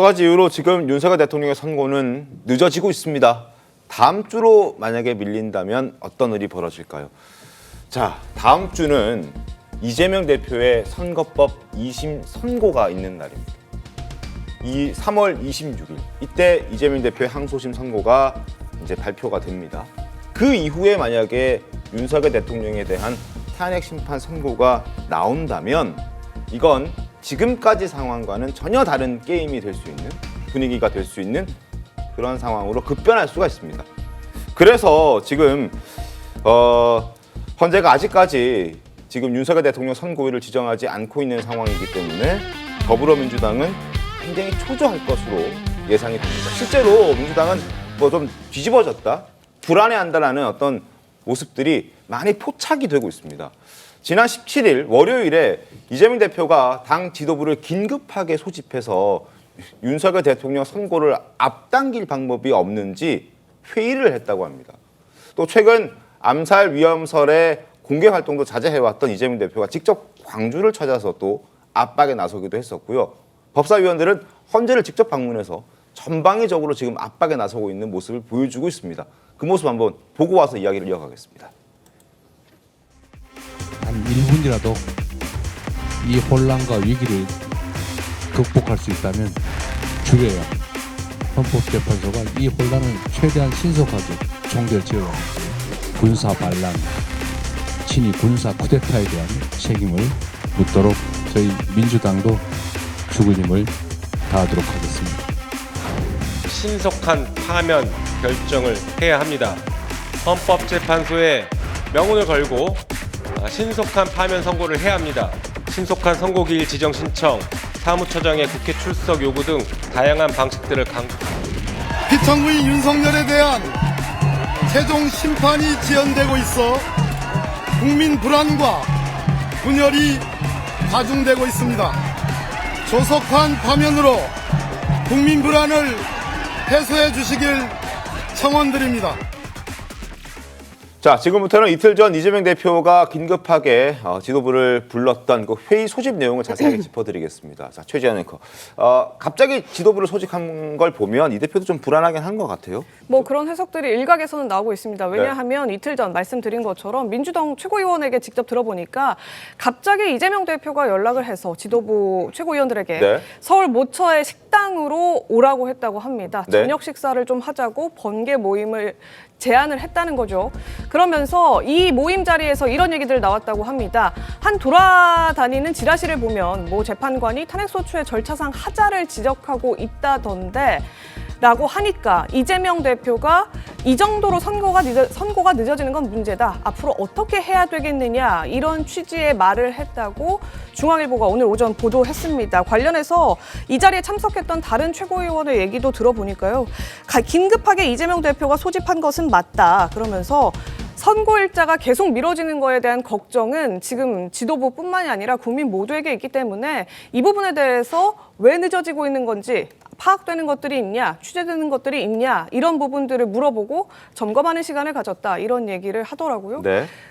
가지 이유로 지금 윤석열 대통령의 선고는 늦어지고 있습니다. 다음 주로 만약에 밀린다면 어떤 일이 벌어질까요? 자, 다음 주는 이재명 대표의 선거법 2심 선고가 있는 날입니다. 이 3월 26일 이때 이재명 대표의 항소심 선고가 이제 발표가 됩니다. 그 이후에 만약에 윤석열 대통령에 대한 탄핵 심판 선고가 나온다면 이건 지금까지 상황과는 전혀 다른 게임이 될 수 있는 분위기가 될 수 있는 그런 상황으로 급변할 수가 있습니다. 그래서 지금 헌재가 아직까지 지금 윤석열 대통령 선고일을 지정하지 않고 있는 상황이기 때문에 더불어민주당은 굉장히 초조할 것으로 예상이 됩니다. 실제로 민주당은 뭐 좀 뒤집어졌다, 불안해한다라는 어떤 모습들이 많이 포착이 되고 있습니다. 지난 17일 월요일에 이재명 대표가 당 지도부를 긴급하게 소집해서 윤석열 대통령 선고를 앞당길 방법이 없는지 회의를 했다고 합니다. 또 최근 암살 위험설의 공개 활동도 자제해왔던 이재명 대표가 직접 광주를 찾아서 또 압박에 나서기도 했었고요. 법사위원들은 헌재를 직접 방문해서 전방위적으로 지금 압박에 나서고 있는 모습을 보여주고 있습니다. 그 모습 한번 보고 와서 이야기를 이어가겠습니다. 한 1분이라도 이 혼란과 위기를 극복할 수 있다면 줄여야 헌법재판소가 이 혼란을 최대한 신속하게 종결지어 군사 반란, 친위 군사 쿠데타에 대한 책임을 묻도록 저희 민주당도 죽을 힘을 다하도록 하겠습니다. 신속한 파면 결정을 해야 합니다. 헌법재판소에 명운을 걸고 신속한 파면 선고를 해야 합니다. 신속한 선고기일 지정 신청, 사무처장의 국회 출석 요구 등 다양한 방식들을 피청구인 윤석열에 대한 최종 심판이 지연되고 있어 국민 불안과 분열이 가중되고 있습니다. 조속한 파면으로 국민 불안을 해소해 주시길 청원드립니다. 자, 지금부터는 이틀 전 이재명 대표가 긴급하게 지도부를 불렀던 그 회의 소집 내용을 자세하게 짚어드리겠습니다. 자, 최지한 앵커. 갑자기 지도부를 소집한 걸 보면 이 대표도 좀 불안하긴 한 것 같아요. 뭐 그런 해석들이 일각에서는 나오고 있습니다. 왜냐하면 이틀 전 말씀드린 것처럼 민주당 최고위원에게 직접 들어보니까 갑자기 이재명 대표가 연락을 해서 지도부 최고위원들에게 서울 모처의 식당으로 오라고 했다고 합니다. 저녁 식사를 좀 하자고 번개 모임을 제안을 했다는 거죠. 그러면서 이 모임 자리에서 이런 얘기들 나왔다고 합니다. 한 돌아다니는 지라시를 보면 모 재판관이 탄핵소추의 절차상 하자를 지적하고 있다던데 라고 하니까 이재명 대표가 이 정도로 선고가 늦어지는 건 문제다. 앞으로 어떻게 해야 되겠느냐 이런 취지의 말을 했다고 중앙일보가 오늘 오전 보도했습니다. 관련해서 이 자리에 참석했던 다른 최고위원의 얘기도 들어보니까요. 긴급하게 이재명 대표가 소집한 것은 맞다. 그러면서 선고 일자가 계속 미뤄지는 거에 대한 걱정은 지금 지도부뿐만이 아니라 국민 모두에게 있기 때문에 이 부분에 대해서 왜 늦어지고 있는 건지 파악되는 것들이 있냐, 취재되는 것들이 있냐 이런 부분들을 물어보고 점검하는 시간을 가졌다 이런 얘기를 하더라고요.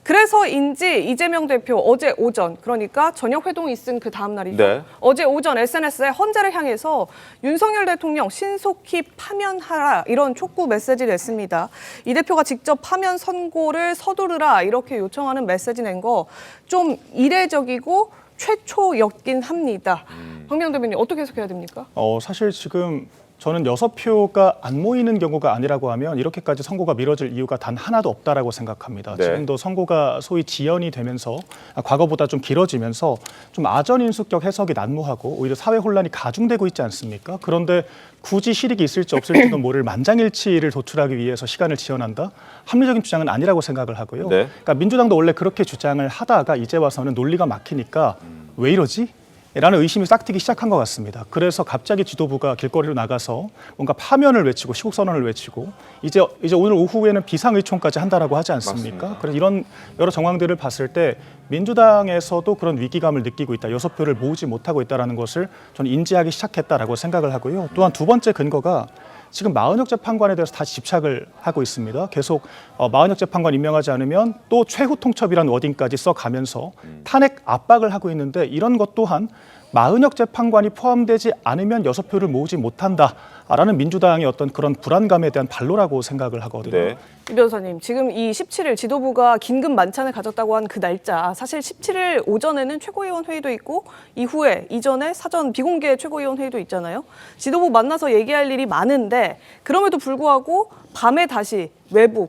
그래서인지 이재명 대표 어제 오전 그러니까 저녁 회동이 있은 그 다음 날이죠. 어제 오전 SNS에 헌재를 향해서 윤석열 대통령 신속히 파면하라 이런 촉구 메시지를 냈습니다. 이 대표가 직접 파면 선고를 서두르라 이렇게 요청하는 메시지 낸 거 좀 이례적이고 최초였긴 합니다. 황교안 대변인 어떻게 해석해야 됩니까? 사실 지금 저는 6표가 안 모이는 경우가 아니라고 하면 이렇게까지 선고가 미뤄질 이유가 단 하나도 없다라고 생각합니다. 지금도 선고가 소위 지연이 되면서 과거보다 좀 길어지면서 좀 아전인수격 해석이 난무하고 오히려 사회 혼란이 가중되고 있지 않습니까? 그런데 굳이 실익이 있을지 없을지도 모를 만장일치를 도출하기 위해서 시간을 지연한다? 합리적인 주장은 아니라고 생각을 하고요. 그러니까 민주당도 원래 그렇게 주장을 하다가 이제 와서는 논리가 막히니까 왜 이러지? 라는 의심이 싹트기 시작한 것 같습니다. 그래서 갑자기 지도부가 길거리로 나가서 뭔가 파면을 외치고 시국선언을 외치고 이제 오늘 오후에는 비상의총까지 한다라고 하지 않습니까? 그래서 이런 여러 정황들을 봤을 때 민주당에서도 그런 위기감을 느끼고 있다. 6표를 모으지 못하고 있다는 것을 저는 인지하기 시작했다라고 생각을 하고요. 또한 두 번째 근거가 지금 마은혁 재판관에 대해서 다시 집착을 하고 있습니다. 계속 마은혁 재판관 임명하지 않으면 또 최후 통첩이라는 워딩까지 써가면서 탄핵 압박을 하고 있는데 이런 것 또한 마은혁 재판관이 포함되지 않으면 6표를 모으지 못한다라는 민주당의 어떤 그런 불안감에 대한 반로라고 생각을 하거든요. 네. 이 변호사님, 지금 이 17일 지도부가 긴급 만찬을 가졌다고 한 그 날짜, 사실 17일 오전에는 최고위원 회의도 있고 이전에 사전 비공개 최고위원 회의도 있잖아요. 지도부 만나서 얘기할 일이 많은데 그럼에도 불구하고 밤에 다시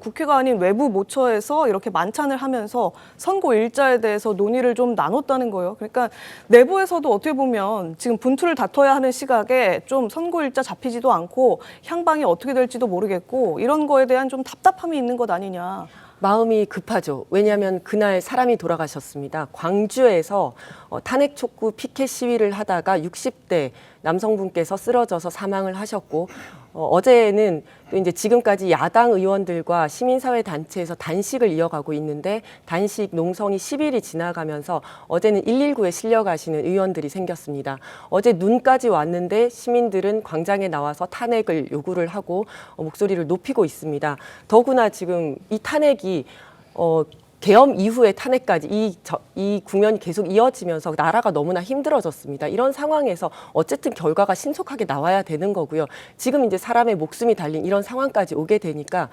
국회가 아닌 외부 모처에서 이렇게 만찬을 하면서 선고 일자에 대해서 논의를 좀 나눴다는 거예요. 그러니까 내부에서도 어떻게 보면 지금 분투를 다퉈야 하는 시각에 좀 선고 일자 잡히지도 않고 향방이 어떻게 될지도 모르겠고 이런 거에 대한 좀 답답함이 있는 것 아니냐. 마음이 급하죠. 왜냐하면 그날 사람이 돌아가셨습니다. 광주에서 탄핵 촉구 피켓 시위를 하다가 60대 남성분께서 쓰러져서 사망을 하셨고 어제는 또 이제 지금까지 야당 의원들과 시민사회 단체에서 단식을 이어가고 있는데 단식 농성이 10일이 지나가면서 어제는 119에 실려가시는 의원들이 생겼습니다. 어제 눈까지 왔는데 시민들은 광장에 나와서 탄핵을 요구를 하고 목소리를 높이고 있습니다. 더구나 지금 이 탄핵이 계엄 이후의 탄핵까지 이 국면이 계속 이어지면서 나라가 너무나 힘들어졌습니다. 이런 상황에서 어쨌든 결과가 신속하게 나와야 되는 거고요. 지금 이제 사람의 목숨이 달린 이런 상황까지 오게 되니까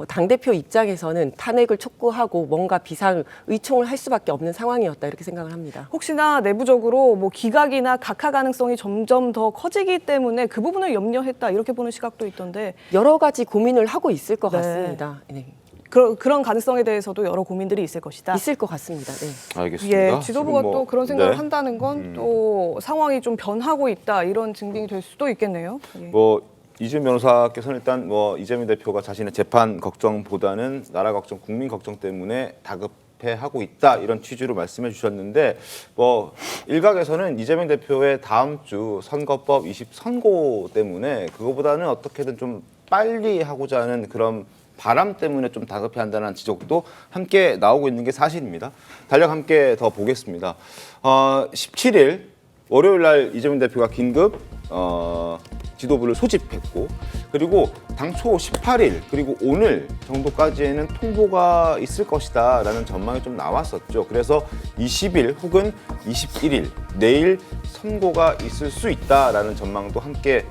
당대표 입장에서는 탄핵을 촉구하고 뭔가 비상의총을 할 수밖에 없는 상황이었다 이렇게 생각을 합니다. 혹시나 내부적으로 뭐 기각이나 각하 가능성이 점점 더 커지기 때문에 그 부분을 염려했다 이렇게 보는 시각도 있던데 여러 가지 고민을 하고 있을 것 네. 같습니다. 네. 그런 가능성에 대해서도 여러 고민들이 있을 것이다. 있을 것 같습니다. 네. 알겠습니다. 예, 지도부가 지금 또 그런 생각을 네. 한다는 건 또 상황이 좀 변하고 있다 이런 증빙이 될 수도 있겠네요. 예. 뭐 이준 변호사께서는 일단 뭐 이재명 대표가 자신의 재판 걱정보다는 나라 걱정, 국민 걱정 때문에 다급해하고 있다 이런 취지로 말씀해 주셨는데 뭐 일각에서는 이재명 대표의 다음 주 선거법 20선고 때문에 그거보다는 어떻게든 좀 빨리 하고자 하는 그런 바람 때문에 좀 다급해한다는 지적도 함께 나오고 있는 게 사실입니다. 달력 함께 더 보겠습니다. 17일 월요일 날 이재명 대표가 긴급 지도부를 소집했고 그리고 당초 18일 그리고 오늘 정도까지에는 통보가 있을 것이다라는 전망이 좀 나왔었죠. 그래서 20일 혹은 21일 내일 선고가 있을 수 있다라는 전망도 함께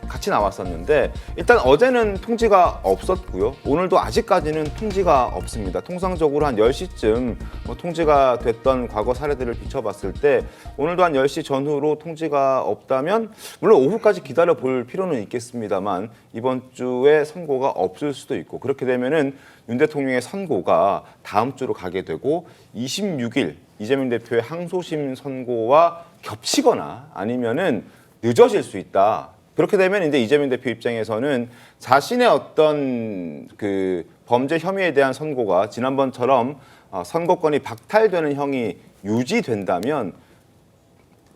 같이 나왔었는데 일단 어제는 통지가 없었고요. 오늘도 아직까지는 통지가 없습니다. 통상적으로 한 10시쯤 통지가 됐던 과거 사례들을 비춰봤을 때 오늘도 한 10시 전후로 통지가 없다면 물론 오후까지 기다려 볼 필요는 있겠습니다만 이번 주에 선고가 없을 수도 있고 그렇게 되면은 윤 대통령의 선고가 다음 주로 가게 되고 26일 이재명 대표의 항소심 선고와 겹치거나 아니면은 늦어질 수 있다. 그렇게 되면 이제 이재명 대표 입장에서는 자신의 어떤 그 범죄 혐의에 대한 선고가 지난번처럼 선고권이 박탈되는 형이 유지된다면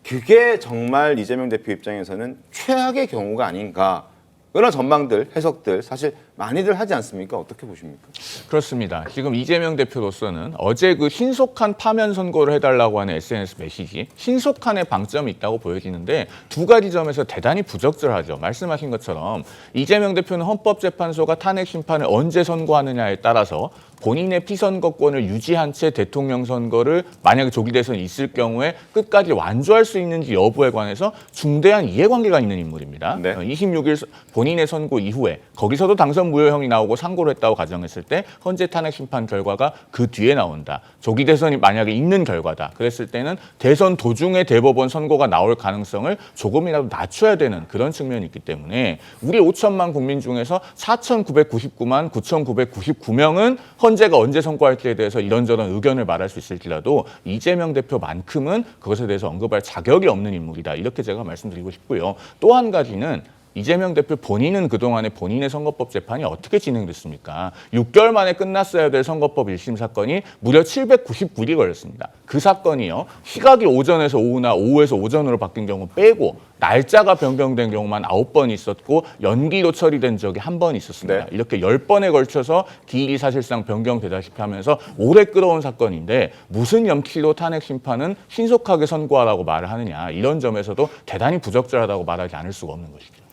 그게 정말 이재명 대표 입장에서는 최악의 경우가 아닌가 그런 전망들, 해석들 사실 많이들 하지 않습니까? 어떻게 보십니까? 그렇습니다. 지금 이재명 대표로서는 어제 그 신속한 파면 선고를 해달라고 하는 SNS 메시지, 신속한의 방점이 있다고 보여지는데 두 가지 점에서 대단히 부적절하죠. 말씀하신 것처럼 이재명 대표는 헌법재판소가 탄핵 심판을 언제 선고하느냐에 따라서 본인의 피선거권을 유지한 채 대통령 선거를 만약에 조기 대선이 있을 경우에 끝까지 완주할 수 있는지 여부에 관해서 중대한 이해관계가 있는 인물입니다. 네. 26일 본인의 선고 이후에 거기서도 당선 무효형이 나오고 상고를 했다고 가정했을 때 헌재 탄핵 심판 결과가 그 뒤에 나온다. 조기 대선이 만약에 있는 결과다. 그랬을 때는 대선 도중에 대법원 선고가 나올 가능성을 조금이라도 낮춰야 되는 그런 측면이 있기 때문에 우리 5천만 국민 중에서 4,999만 9,999명은 헌재가 언제 선고할지에 대해서 이런저런 의견을 말할 수 있을지라도 이재명 대표만큼은 그것에 대해서 언급할 자격이 없는 인물이다. 이렇게 제가 말씀드리고 싶고요. 또 한 가지는 이재명 대표 본인은 그동안에 본인의 선거법 재판이 어떻게 진행됐습니까? 6개월 만에 끝났어야 될 선거법 1심 사건이 무려 799일이 걸렸습니다. 그 사건이요. 시각이 오전에서 오후나 오후에서 오전으로 바뀐 경우 빼고 날짜가 변경된 경우만 9번 있었고 연기로 처리된 적이 1번 있었습니다. 네. 이렇게 10번에 걸쳐서 기일이 사실상 변경되다시피 하면서 오래 끌어온 사건인데 무슨 염치로 탄핵 심판은 신속하게 선고하라고 말을 하느냐. 이런 점에서도 대단히 부적절하다고 말하지 않을 수가 없는 것이죠.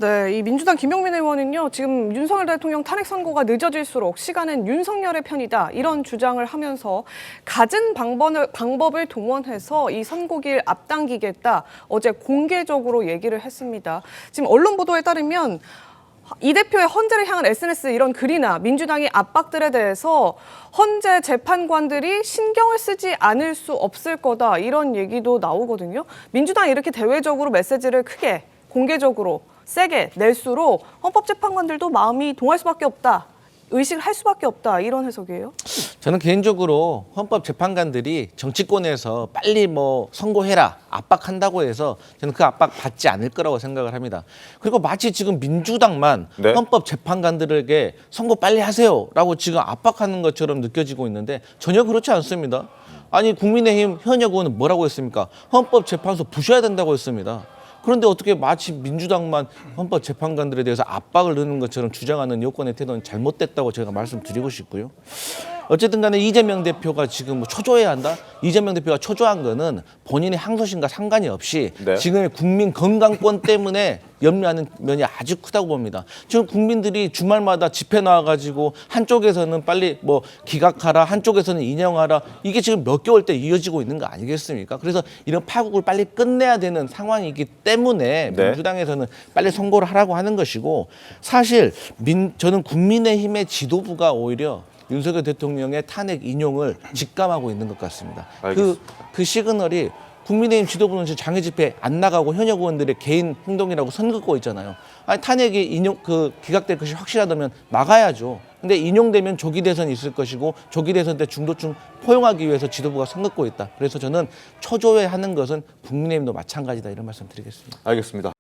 네, 이 민주당 김용민 의원은요, 지금 윤석열 대통령 탄핵 선고가 늦어질수록 시간은 윤석열의 편이다, 이런 주장을 하면서 갖은 방법을 동원해서 이 선고기를 앞당기겠다, 어제 공개적으로 얘기를 했습니다. 지금 언론 보도에 따르면 이 대표의 헌재를 향한 SNS 이런 글이나 민주당의 압박들에 대해서 헌재 재판관들이 신경을 쓰지 않을 수 없을 거다, 이런 얘기도 나오거든요. 민주당이 이렇게 대외적으로 메시지를 크게 공개적으로 세게 낼수록 헌법재판관들도 마음이 동할 수밖에 없다, 의식을 할 수밖에 없다, 이런 해석이에요. 저는 개인적으로 헌법재판관들이 정치권에서 빨리 뭐 선고해라 압박한다고 해서 저는 그 압박 받지 않을 거라고 생각을 합니다. 그리고 마치 지금 민주당만 네. 헌법재판관들에게 선고 빨리 하세요라고 지금 압박하는 것처럼 느껴지고 있는데 전혀 그렇지 않습니다. 아니 국민의힘 현역 의원은 뭐라고 했습니까? 헌법재판소 부셔야 된다고 했습니다. 그런데 어떻게 마치 민주당만 헌법재판관들에 대해서 압박을 넣는 것처럼 주장하는 여권의 태도는 잘못됐다고 제가 말씀드리고 싶고요. 어쨌든 간에 이재명 대표가 지금 뭐 초조해야 한다? 이재명 대표가 초조한 거는 본인의 항소심과 상관이 없이 네. 지금의 국민 건강권 때문에 염려하는 면이 아주 크다고 봅니다. 지금 국민들이 주말마다 집회 나와가지고 한쪽에서는 빨리 뭐 기각하라, 한쪽에서는 인용하라, 이게 지금 몇 개월째 이어지고 있는 거 아니겠습니까? 그래서 이런 파국을 빨리 끝내야 되는 상황이기 때문에 네. 민주당에서는 빨리 선고를 하라고 하는 것이고, 사실 저는 국민의힘의 지도부가 오히려 윤석열 대통령의 탄핵 인용을 직감하고 있는 것 같습니다. 그 시그널이 국민의힘 지도부는 지금 장외 집회 안 나가고 현역 의원들의 개인 행동이라고 선 긋고 있잖아요. 아니 탄핵이 기각될 것이 확실하다면 막아야죠. 근데 인용되면 조기 대선이 있을 것이고 조기 대선 때 중도층 포용하기 위해서 지도부가 선 긋고 있다. 그래서 저는 초조해하는 것은 국민의힘도 마찬가지다, 이런 말씀 드리겠습니다. 알겠습니다.